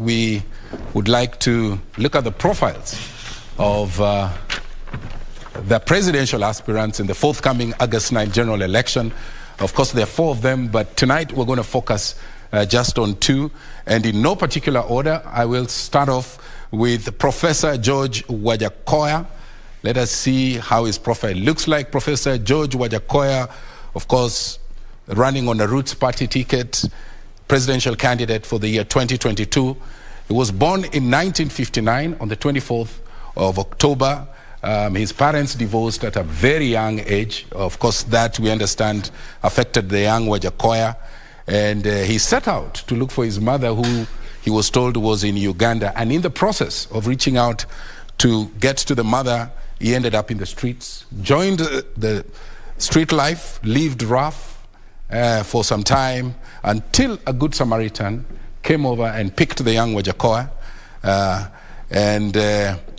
we would like to look at the profiles of the presidential aspirants in the forthcoming August 9th general election. Of course, there are 4 of them, but tonight we're going to focus just on 2, and in no particular order. I will start off with Professor George Wajackoyah. Let us see how his profile looks like. Professor George Wajackoyah, of course, running on the Roots Party ticket, presidential candidate for the year 2022. He was born in 1959 on the 24th of October. His parents divorced at a very young age. Of course, that we understand affected the young Wajackoyah. And he set out to look for his mother, who he was told was in Uganda. And in the process of reaching out to get to the mother, he ended up in the streets, joined the street life, lived rough for some time, until a good Samaritan came over and picked the young Wajackoyah and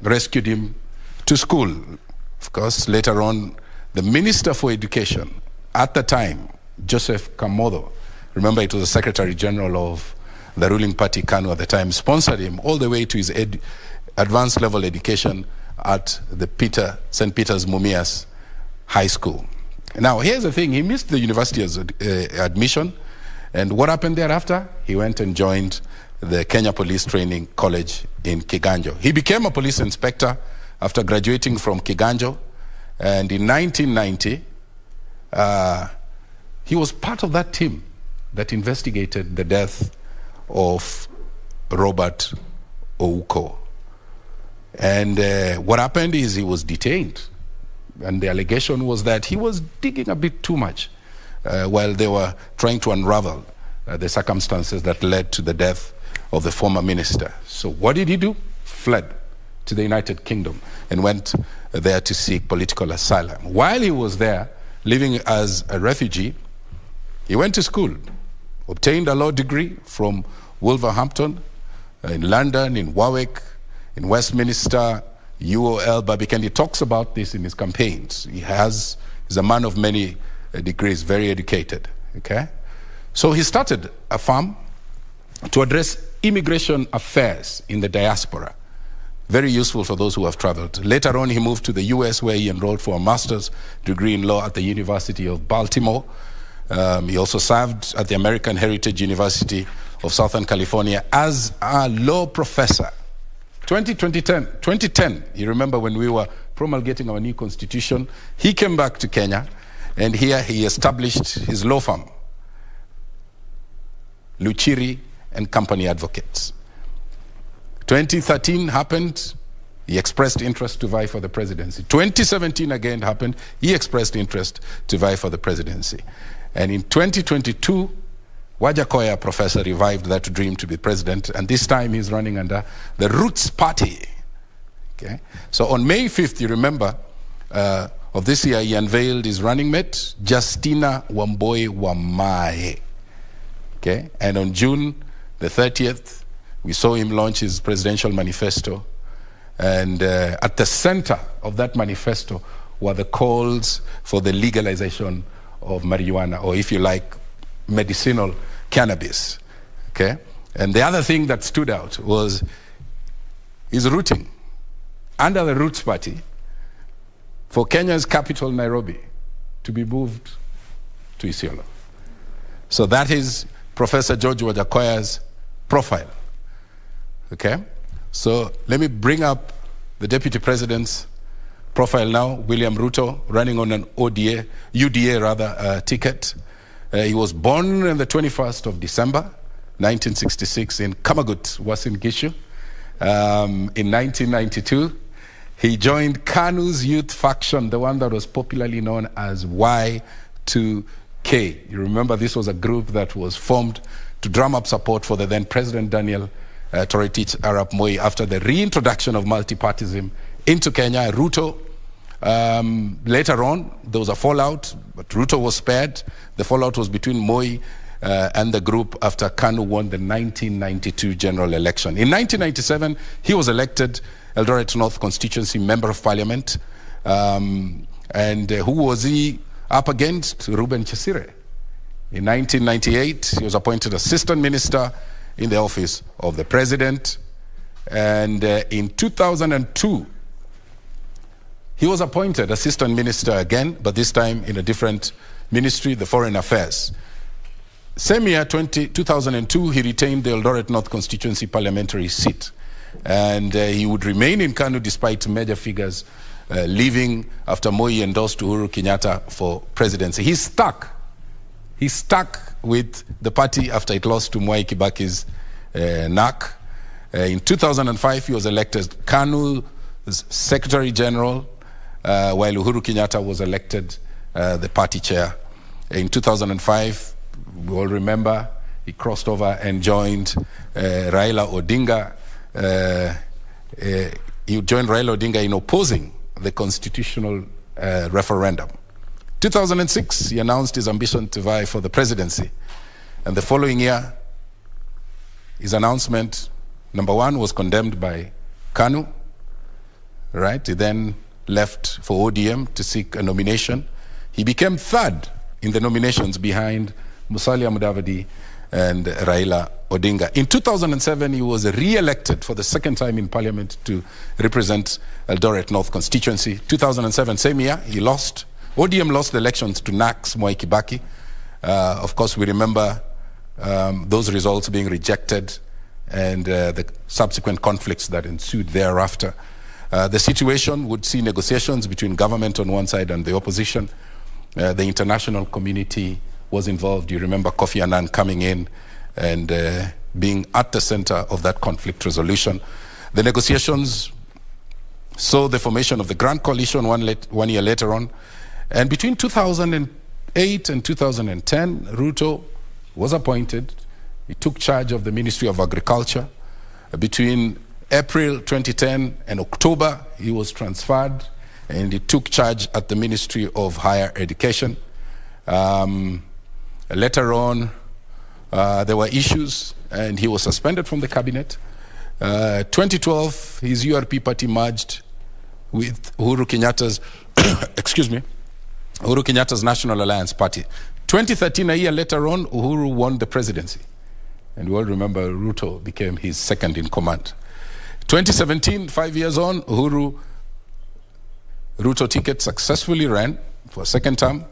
rescued him to school. Of course, later on, the Minister for Education at the time, Joseph Kamodo, remember it was the Secretary General of the ruling party, KANU at the time, sponsored him all the way to his advanced level education at the St. Peter's Mumias High School. Now, here's the thing. He missed the university's admission. And what happened thereafter? He went and joined the Kenya Police Training College in Kiganjo. He became a police inspector after graduating from Kiganjo. And in 1990, he was part of that team that investigated the death of Robert Ouko. And what happened is he was detained. And the allegation was that he was digging a bit too much while they were trying to unravel the circumstances that led to the death of the former minister. So what did he do? Fled to the United Kingdom and went there to seek political asylum. While he was there, living as a refugee, he went to school, obtained a law degree from Wolverhampton, in London, in Warwick, in Westminster, UOL, Barbican. He talks about this in his campaigns. He's a man of many degrees, very educated, okay? So he started a firm to address immigration affairs in the diaspora. Very useful for those who have traveled. Later on, he moved to the US, where he enrolled for a master's degree in law at the University of Baltimore. He also served at the American Heritage University of Southern California as a law professor. 2010, you remember when we were promulgating our new constitution, he came back to Kenya, and here he established his law firm, Luchiri and Company Advocates. 2013 happened, he expressed interest to vie for the presidency. 2017 again happened, he expressed interest to vie for the presidency. And in 2022, Wajackoyah, professor, revived that dream to be president, and this time he's running under the Roots Party. Okay? So on May 5th, you remember, of this year, he unveiled his running mate, Justina Wamboi Wamae. Okay? And on June the 30th, we saw him launch his presidential manifesto, and at the center of that manifesto were the calls for the legalization of marijuana, or if you like, medicinal cannabis, okay? And the other thing that stood out was his rooting under the Roots Party for Kenya's capital, Nairobi, to be moved to Isiolo. So that is Professor George Wajackoyah's profile, okay? So let me bring up the Deputy President's profile now. William Ruto, running on an UDA ticket. He was born on the 21st of December, 1966 in Kamagut, Uasin Gishu. In 1992, he joined KANU's youth faction, the one that was popularly known as Y2K. You remember this was a group that was formed to drum up support for the then President Daniel Toroitich Arap Moi after the reintroduction of multipartyism into Kenya. Ruto, later on, there was a fallout, but Ruto was spared. The fallout was between Moi and the group after KANU won the 1992 general election. In 1997, he was elected Eldoret North constituency member of parliament. And who was he up against? Reuben Chesire. In 1998, he was appointed assistant minister in the office of the president. And in 2002, he was appointed assistant minister again, but this time in a different ministry, the Foreign Affairs. Same year, 2002, he retained the Eldoret North constituency parliamentary seat. And he would remain in Kanu despite major figures leaving after Moi endorsed Uhuru Kenyatta for presidency. He stuck with the party after it lost to Mwai Kibaki's NAC. In 2005, he was elected Kanu's Secretary General, while Uhuru Kenyatta was elected the party chair. In 2005, we all remember, he crossed over and joined Raila Odinga. He joined Raila Odinga in opposing the constitutional referendum. 2006, he announced his ambition to vie for the presidency. And the following year, his announcement, number one, was condemned by KANU, right? He then left for ODM to seek a nomination. He became third in the nominations behind Musalia Mudavadi and Raila Odinga. In 2007, he was re-elected for the second time in parliament to represent Eldoret North constituency. 2007, same year, he lost. ODM lost the elections to NAC's Mwai Kibaki. Of course, we remember those results being rejected and the subsequent conflicts that ensued thereafter. The situation would see negotiations between government on one side and the opposition. The international community was involved. You remember Kofi Annan coming in and being at the center of that conflict resolution. The negotiations saw the formation of the Grand Coalition one year later on. And between 2008 and 2010, Ruto was appointed. He took charge of the Ministry of Agriculture. Between April 2010 and October, he was transferred and he took charge at the Ministry of Higher Education. Later on, there were issues and he was suspended from the cabinet. 2012, his URP party merged with Uhuru Kenyatta's, excuse me, Uhuru Kenyatta's National Alliance Party. 2013, a year later on, Uhuru won the presidency. And we all remember Ruto became his second in command. 2017, 5 years on, Ruto ticket successfully ran for a second term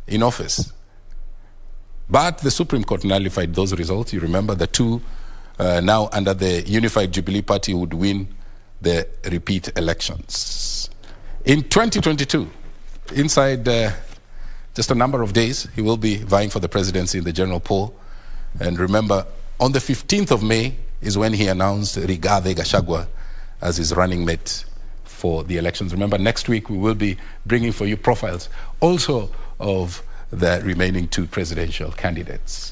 in office. But the Supreme Court nullified those results. You remember the two now under the Unified Jubilee Party would win the repeat elections. In 2022, inside just a number of days, he will be vying for the presidency in the general poll. And remember, on the 15th of May is when he announced Rigathi Gachagua as his running mate for the elections. Remember, next week we will be bringing for you profiles also of the remaining two presidential candidates.